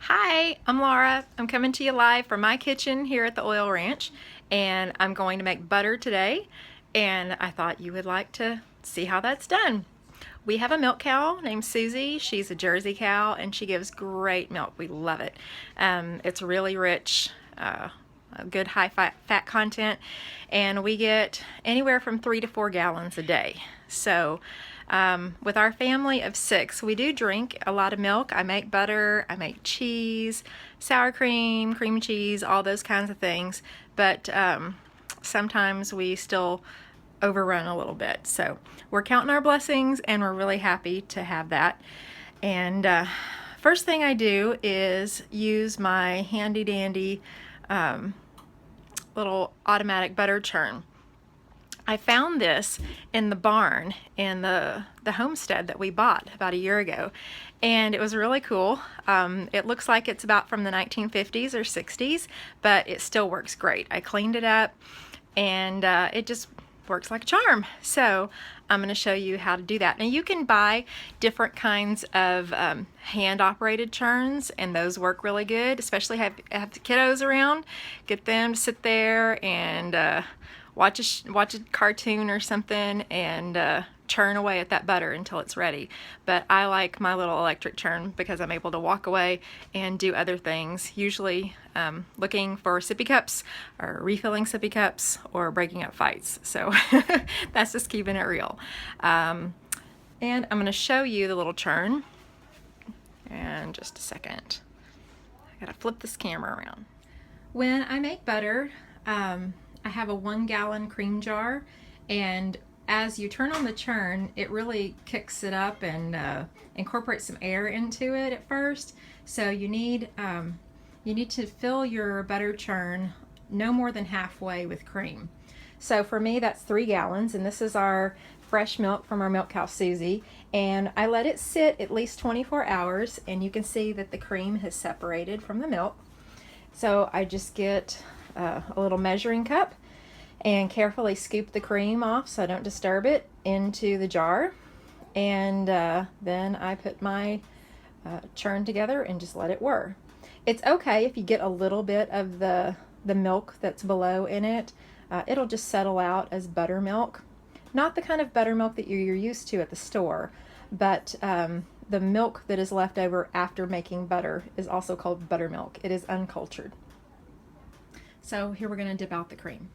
Hi, I'm Laura. I'm coming to you live from my kitchen here at the Oil Ranch, and I'm going to make butter today, and I thought you would like to see how that's done. We have a milk cow named Susie. She's a Jersey cow, and she gives great milk. We love it. It's really rich, a good high fat content, and we get anywhere from 3 to 4 gallons a day. So with our family of 6, we do drink a lot of milk. I make butter, I make cheese, sour cream, cream cheese, all those kinds of things, but sometimes we still overrun a little bit. So we're counting our blessings, and we're really happy to have that. And first thing I do is use my handy dandy little automatic butter churn. I found this in the barn in the homestead that we bought about a year ago, and it was really cool. It looks like it's about from the 1950s or 60s, but it still works great. I cleaned it up, and it just works like a charm. So I'm going to show you how to do that. Now you can buy different kinds of hand-operated churns, and those work really good, especially have the kiddos around. Get them to sit there and watch a cartoon or something and churn away at that butter until it's ready. But I like my little electric churn because I'm able to walk away and do other things, usually looking for sippy cups or refilling sippy cups or breaking up fights. So that's just keeping it real. And I'm going to show you the little churn in just a second. I gotta flip this camera around. When I make butter, I have a 1 gallon cream jar, and as you turn on the churn, it really kicks it up and incorporates some air into it at first. So you need to fill your butter churn no more than halfway with cream. So for me, that's 3 gallons, and this is our fresh milk from our milk cow Susie. And I let it sit at least 24 hours, and you can see that the cream has separated from the milk. So I just get a little measuring cup and carefully scoop the cream off so I don't disturb it into the jar, and then I put my churn together and just let it whir. It's okay if you get a little bit of the milk that's below in it. It'll just settle out as buttermilk. Not the kind of buttermilk that you're used to at the store, but the milk that is left over after making butter is also called buttermilk. It is uncultured. So here we're going to dip out the cream.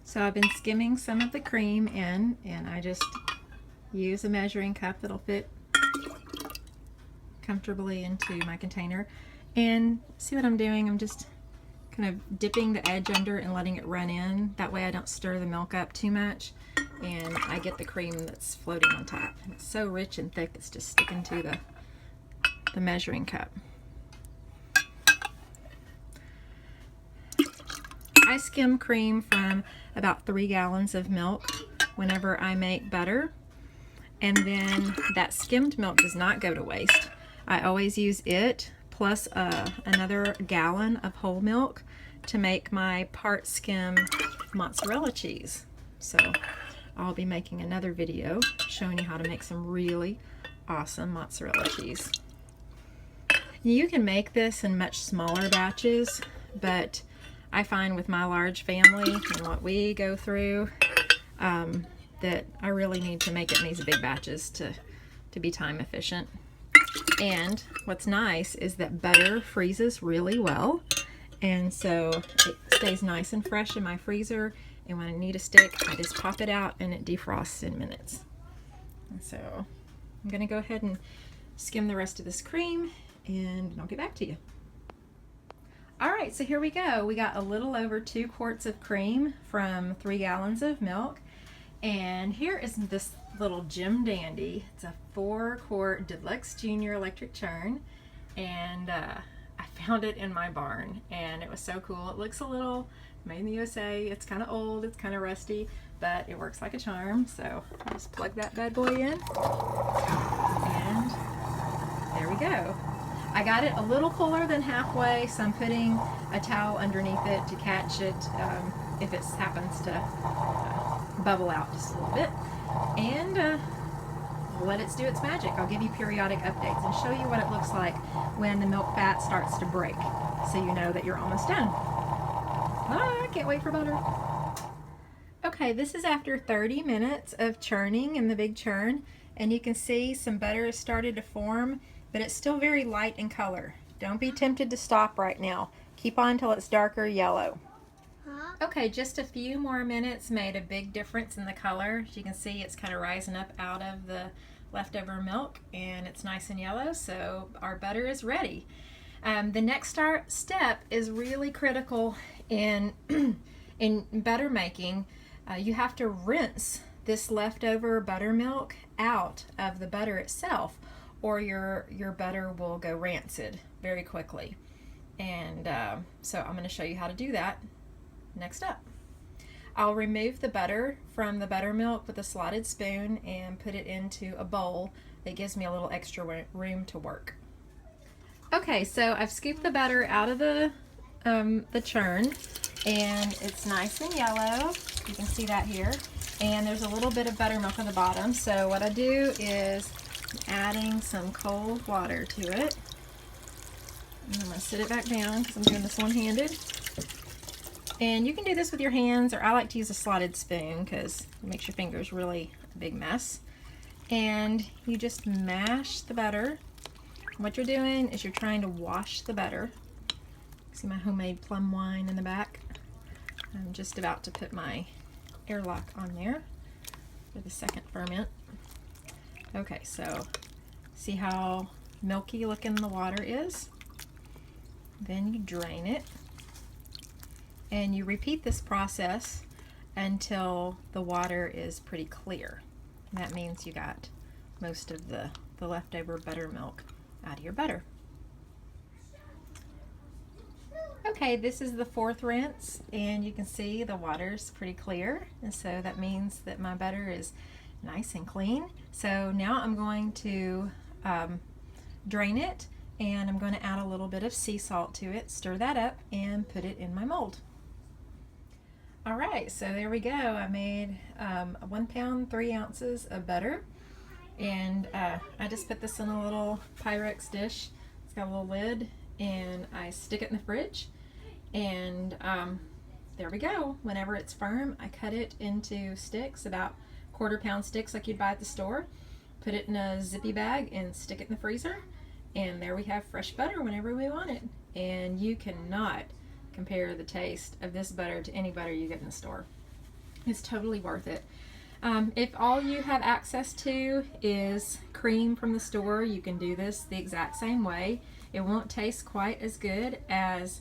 So I've been skimming some of the cream in, and I just use a measuring cup that'll fit comfortably into my container. And see what I'm doing? I'm just kind of dipping the edge under and letting it run in. That way I don't stir the milk up too much, and I get the cream that's floating on top. And it's so rich and thick, it's just sticking to the measuring cup. I skim cream from about 3 gallons of milk whenever I make butter, and then that skimmed milk does not go to waste. I always use it plus another gallon of whole milk to make my part skim mozzarella cheese. So I'll be making another video showing you how to make some really awesome mozzarella cheese. You can make this in much smaller batches, but I find with my large family and what we go through that I really need to make it in these big batches to be time efficient. And what's nice is that butter freezes really well, and so it stays nice and fresh in my freezer, and when I need a stick, I just pop it out and it defrosts in minutes. And so I'm going to go ahead and skim the rest of this cream, and I'll get back to you. Alright, so here we go. We got a little over 2 quarts of cream from 3 gallons of milk. And here is this little Jim Dandy. It's a 4-quart Deluxe Junior electric churn. And I found it in my barn, and it was so cool. It looks a little made in the USA. It's kind of old, it's kind of rusty, but it works like a charm. So I'll just plug that bad boy in. And there we go. I got it a little fuller than halfway, so I'm putting a towel underneath it to catch it if it happens to bubble out just a little bit. And let it do its magic. I'll give you periodic updates and show you what it looks like when the milk fat starts to break, so you know that you're almost done. Ah, I can't wait for butter. Okay, this is after 30 minutes of churning in the big churn, and you can see some butter has started to form, but it's still very light in color. Don't be tempted to stop right now. Keep on until it's darker yellow. Okay, just a few more minutes made a big difference in the color. As you can see, it's kind of rising up out of the leftover milk, and it's nice and yellow, so our butter is ready. The next step is really critical in in butter making. You have to rinse this leftover buttermilk out of the butter itself, or your butter will go rancid very quickly. And so I'm going to show you how to do that next up. I'll remove the butter from the buttermilk with a slotted spoon and put it into a bowl that gives me a little extra room to work. Okay, so I've scooped the butter out of the churn, and it's nice and yellow. You can see that here. And there's a little bit of buttermilk on the bottom. So what I do is adding some cold water to it. And I'm going to sit it back down because I'm doing this one-handed. And you can do this with your hands, or I like to use a slotted spoon because it makes your fingers really a big mess. And you just mash the butter. What you're doing is you're trying to wash the butter. See my homemade plum wine in the back? I'm just about to put my airlock on there for the second ferment. Okay, so see how milky looking the water is? Then you drain it, and you repeat this process until the water is pretty clear. That means you got most of the leftover buttermilk out of your butter. Okay, this is the fourth rinse, and you can see the water's pretty clear, and so that means that my butter is nice and clean. So now I'm going to drain it, and I'm going to add a little bit of sea salt to it, stir that up, and put it in my mold. Alright, so there we go. I made 1 pound 3 ounces of butter, and I just put this in a little Pyrex dish. It's got a little lid, and I stick it in the fridge, and there we go. Whenever it's firm, I cut it into sticks, about 1/4 pound sticks like you'd buy at the store, put it in a zippy bag and stick it in the freezer, and there we have fresh butter whenever we want it. And you cannot compare the taste of this butter to any butter you get in the store. It's totally worth it. If all you have access to is cream from the store, you can do this the exact same way. It won't taste quite as good as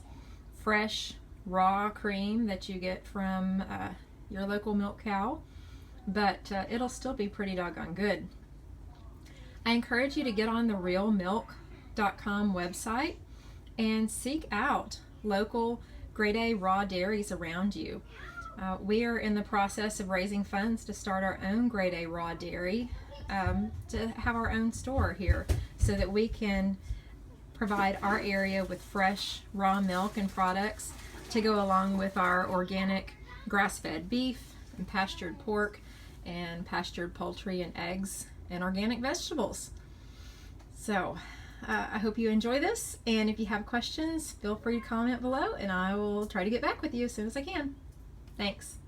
fresh raw cream that you get from your local milk cow, but it'll still be pretty doggone good. I encourage you to get on the realmilk.com website and seek out local grade A raw dairies around you. We are in the process of raising funds to start our own grade A raw dairy, to have our own store here so that we can provide our area with fresh raw milk and products to go along with our organic grass-fed beef and pastured pork and pastured poultry and eggs and organic vegetables. So I hope you enjoy this, and if you have questions, feel free to comment below and I will try to get back with you as soon as I can. Thanks.